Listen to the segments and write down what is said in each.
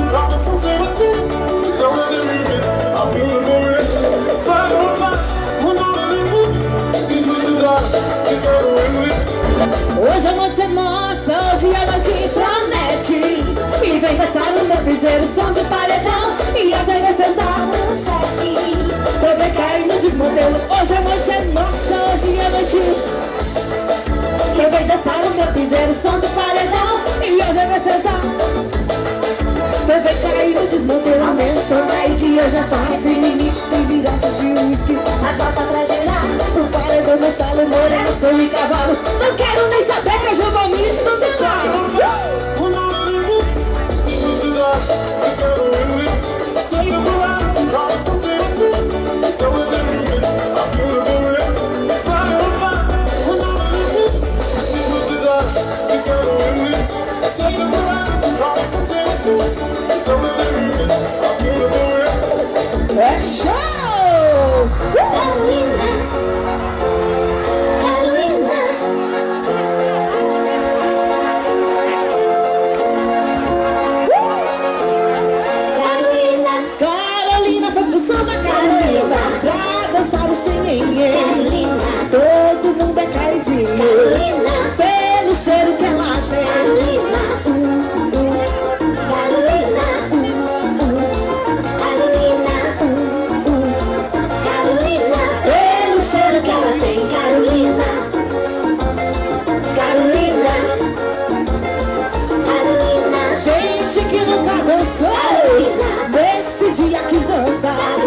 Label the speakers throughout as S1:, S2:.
S1: Hoje a noite é nossa, hoje a noite promete. Me vem dançar no meu piseiro, som de paredão. E as vai sentar no chefe. TV cai no desmodelo. Hoje a noite é nossa, hoje a noite. Me vem dançar no meu piseiro, som de paredão. E as vai sentar. TV cai no desmodelo. Aumenta aí que hoje é fácil. Sem limite, sem virate de uísque. As botas pra girar. O paredão no talo, moreno, sou e cavalo. Não quero nem saber que eu já vou me estudar. É show! Carolina foi pro som da Carolina pra dançar o xinhenhen. Todo mundo é caidinho pelo cheiro que ela tem. Pelo cheiro que ela tem, Carolina. Carolina. Gente que nunca dançou nesse dia quis dançar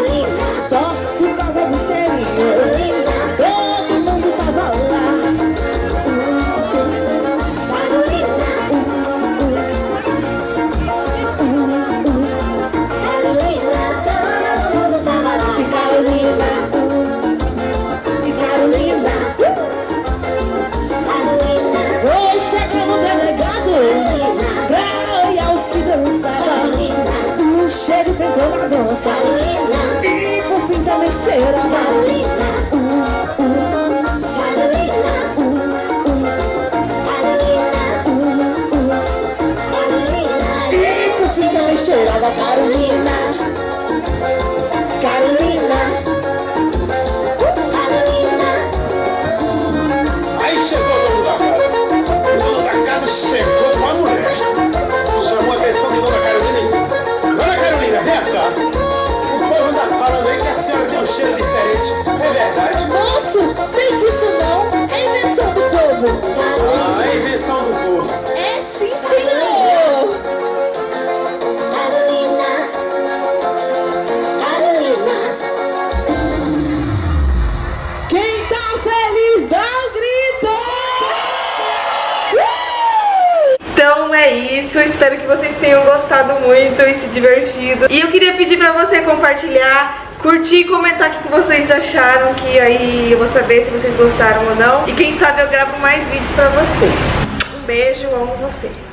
S1: só por causa do cheirinho. Todo mundo tava lá. E Carolina. E Carolina. Foi chegar no delegado pra olhar os que dançavam. O cheiro entrou na dança e por fim também cheirava. E por fim também cheirava Carolina. Carolina.
S2: Aí chegou o dono da casa. O dono da casa chegou com a mulher. Chamou a atenção de Dona Carolina. Dona Carolina, vem cá. O povo tá falando aí que a senhora tem um cheiro diferente. É verdade?
S1: Moço, sei disso não. É invenção do povo.
S2: Ah, é invenção do povo.
S1: É sim, senhor.
S3: Carolina. Carolina.
S1: Quem tá feliz dá um grito.
S4: Então é isso, espero que vocês tenham gostado muito e se divertido. E eu queria pedir pra você compartilhar, curtir e comentar o que vocês acharam, que aí eu vou saber se vocês gostaram ou não. E quem sabe eu gravo mais vídeos pra vocês. Um beijo, amo você.